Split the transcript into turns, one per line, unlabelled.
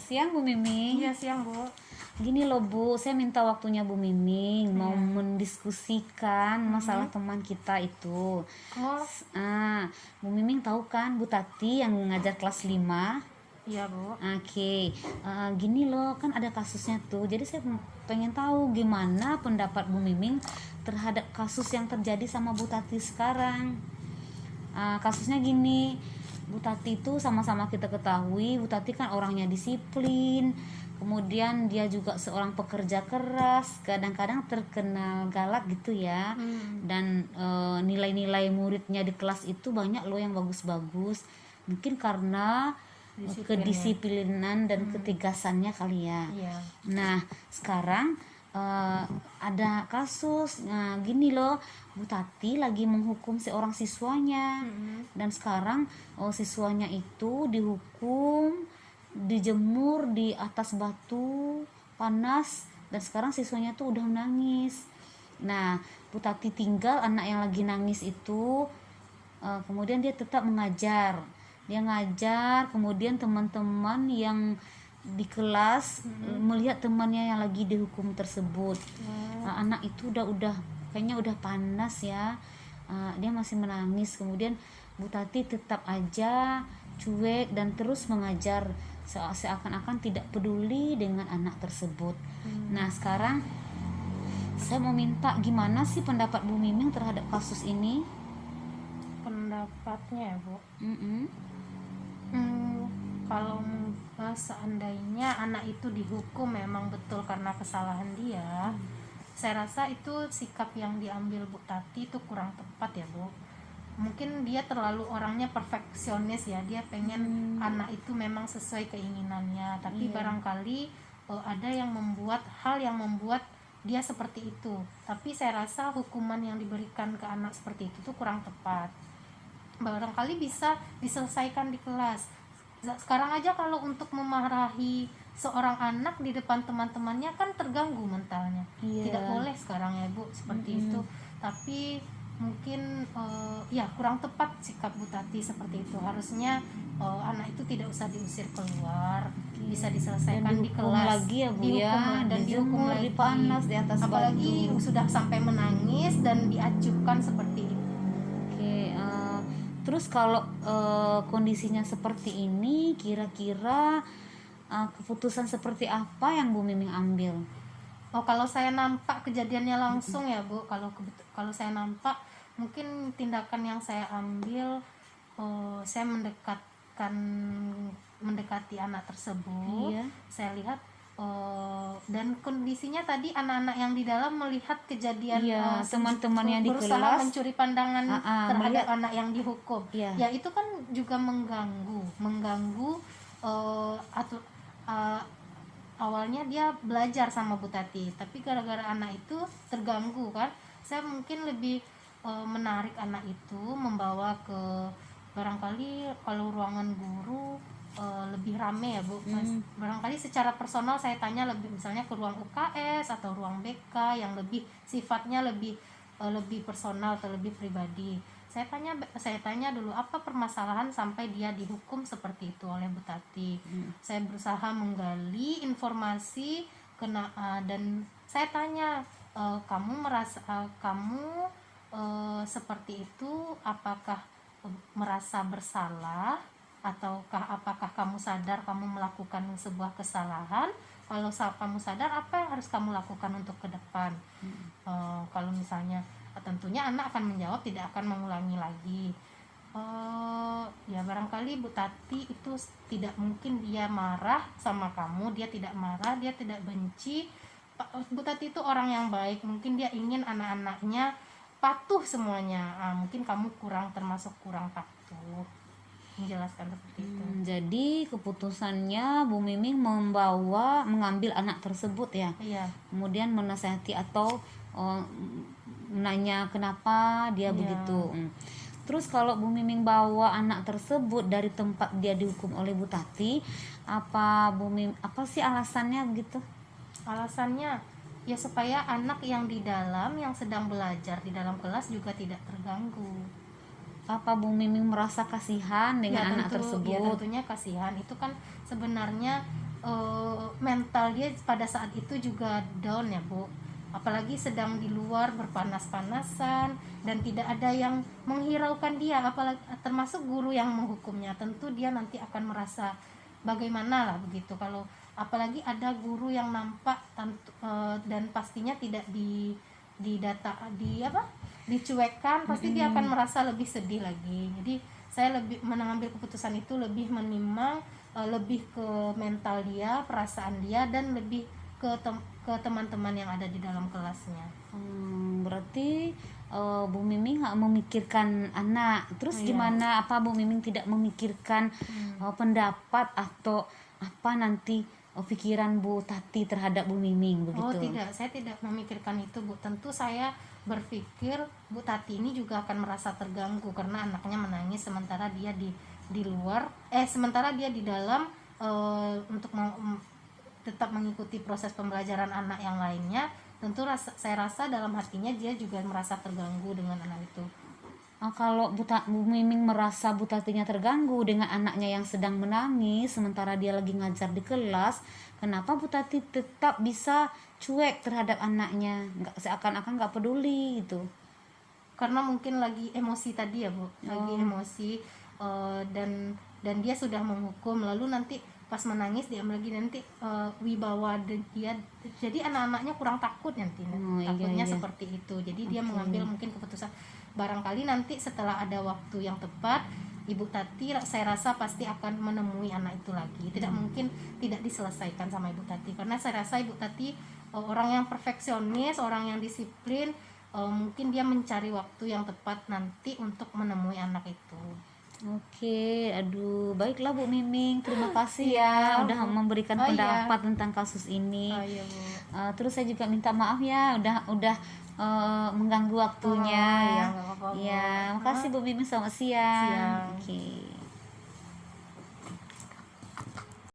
Siang Bu Miming.
Iya siang Bu.
Gini loh Bu, saya minta waktunya Bu Miming mau mendiskusikan masalah teman kita itu.
Oh
Bu Miming tahu kan Bu Tati yang ngajar kelas 5?
iya Bu.
Oke, gini loh, kan ada kasusnya tuh. Jadi saya pengen tahu gimana pendapat Bu Miming terhadap kasus yang terjadi sama Bu Tati sekarang. Kasusnya gini, Bu Tati itu sama-sama kita ketahui, Bu Tati kan orangnya disiplin, kemudian dia juga seorang pekerja keras, kadang-kadang terkenal galak gitu ya. Dan nilai-nilai muridnya di kelas itu banyak loh yang bagus-bagus, mungkin karena kedisiplinan dan ketegasannya kali ya.
Iya.
Nah sekarang ada kasus, nah gini loh, Bu Tati lagi menghukum seorang siswanya. Dan sekarang siswanya itu dihukum, dijemur di atas batu panas, dan sekarang siswanya tuh udah menangis. Nah Bu Tati tinggal anak yang lagi nangis itu, kemudian dia tetap mengajar, dia ngajar, kemudian teman-teman yang di kelas melihat temannya yang lagi dihukum tersebut. Anak itu udah kayaknya udah panas ya, dia masih menangis, kemudian Bu Tati tetap aja cuek dan terus mengajar seakan-akan tidak peduli dengan anak tersebut. Nah sekarang saya mau minta gimana sih pendapat Bu Miming terhadap kasus ini?
Pendapatnya ya Bu. Kalau seandainya anak itu dihukum memang betul karena kesalahan dia, saya rasa itu sikap yang diambil Bu Tati itu kurang tepat ya Bu. Mungkin dia terlalu orangnya perfeksionis ya, dia pengen anak itu memang sesuai keinginannya, tapi barangkali ada yang membuat hal yang membuat dia seperti itu. Tapi saya rasa hukuman yang diberikan ke anak seperti itu tuh kurang tepat. Barangkali bisa diselesaikan di kelas. Sekarang aja kalau untuk memarahi seorang anak di depan teman-temannya kan terganggu mentalnya. Tidak boleh sekarang ya Bu seperti itu. Tapi mungkin ya kurang tepat sikap Bu Tati seperti itu. Harusnya anak itu tidak usah diusir keluar, bisa diselesaikan di kelas
lagi ya Bu,
dan dihukum lagi,
panas di atas
apalagi
batu.
sudah sampai menangis dan diacuhkan seperti itu.
Terus kalau kondisinya seperti ini, kira-kira keputusan seperti apa yang Bu Miming ambil?
Kalau saya nampak kejadiannya langsung ya Bu, kalau saya nampak mungkin tindakan yang saya ambil, saya mendekati anak tersebut. Saya lihat dan kondisinya tadi anak-anak yang di dalam melihat kejadian
teman-teman yang di
berusaha
kelas
mencuri pandangan terhadap anak yang dihukum.
Ya
itu kan juga mengganggu atau awalnya dia belajar sama Bu Tati, tapi gara-gara anak itu terganggu kan, saya mungkin lebih menarik anak itu, membawa ke barangkali kalau ruangan guru lebih rame ya Bu. Barangkali secara personal saya tanya lebih, misalnya ke ruang UKS atau ruang BK yang lebih sifatnya lebih personal atau lebih pribadi. Saya tanya dulu apa permasalahan sampai dia dihukum seperti itu oleh Bu Tati. Saya berusaha menggali informasi dan saya tanya, kamu merasa kamu seperti itu apakah merasa bersalah, ataukah apakah kamu sadar kamu melakukan sebuah kesalahan? Kalau kamu sadar, apa yang harus kamu lakukan untuk ke depan? Kalau misalnya tentunya anak akan menjawab tidak akan mengulangi lagi. Ya barangkali Bu Tati itu tidak mungkin dia marah sama kamu, dia tidak marah, dia tidak benci. Bu Tati itu orang yang baik, mungkin dia ingin anak-anaknya patuh semuanya. Mungkin kamu termasuk kurang patuh, menjelaskan seperti itu.
Jadi keputusannya Bu Miming mengambil anak tersebut ya. Kemudian menasihati atau menanya kenapa dia begitu. Terus kalau Bu Miming bawa anak tersebut dari tempat dia dihukum oleh Bu Tati, apa sih alasannya begitu?
Alasannya ya supaya anak yang di dalam yang sedang belajar di dalam kelas juga tidak terganggu.
Apa Bu Miming merasa kasihan dengan anak tersebut?
Ya tentunya kasihan. Itu kan sebenarnya mental dia pada saat itu juga down ya Bu, apalagi sedang di luar berpanas-panasan dan tidak ada yang menghiraukan dia, apalagi termasuk guru yang menghukumnya. Tentu dia nanti akan merasa bagaimana lah begitu, kalau apalagi ada guru yang nampak dan pastinya tidak dicuekkan, pasti dia akan merasa lebih sedih lagi. Jadi saya lebih mengambil keputusan itu, lebih menimang lebih ke mental dia, perasaan dia, dan lebih ke teman-teman yang ada di dalam kelasnya.
Berarti Bu Miming nggak memikirkan anak. Terus
Iya.
gimana? Apa Bu Miming tidak memikirkan pendapat atau apa nanti pikiran Bu Tati terhadap Bu Miming begitu?
Oh tidak, saya tidak memikirkan itu Bu. Tentu saya berpikir Bu Tati ini juga akan merasa terganggu karena anaknya menangis sementara dia di luar, sementara dia di dalam untuk tetap mengikuti proses pembelajaran anak yang lainnya. Tentu saya rasa dalam hatinya dia juga merasa terganggu dengan anak itu.
Kalau Bu Miming merasa Bu Tatinya terganggu dengan anaknya yang sedang menangis sementara dia lagi ngajar di kelas, kenapa Bu Tati tetap bisa cuek terhadap anaknya, seakan-akan nggak peduli gitu?
Karena mungkin lagi emosi tadi ya Bu, lagi emosi, dan dia sudah menghukum, lalu nanti pas menangis dia lagi nanti wibawa dia, jadi anak-anaknya kurang takut nanti,
Iya,
takutnya
iya.
seperti itu. Jadi dia mengambil mungkin keputusan, barangkali nanti setelah ada waktu yang tepat Ibu Tati saya rasa pasti akan menemui anak itu lagi. Tidak mungkin tidak diselesaikan sama Ibu Tati, karena saya rasa Ibu Tati orang yang perfeksionis, orang yang disiplin. Mungkin dia mencari waktu yang tepat nanti untuk menemui anak itu.
Oke, aduh, baiklah Bu Miming, terima kasih ya udah memberikan
Oh, iya.
pendapat tentang kasus ini.
Oh iya Bu.
Terus saya juga minta maaf ya udah mengganggu waktunya.
Oh, iya, nggak apa-apa, Bu.
Ya, makasih Bu Miming, selamat siang.
Siang.
Oke.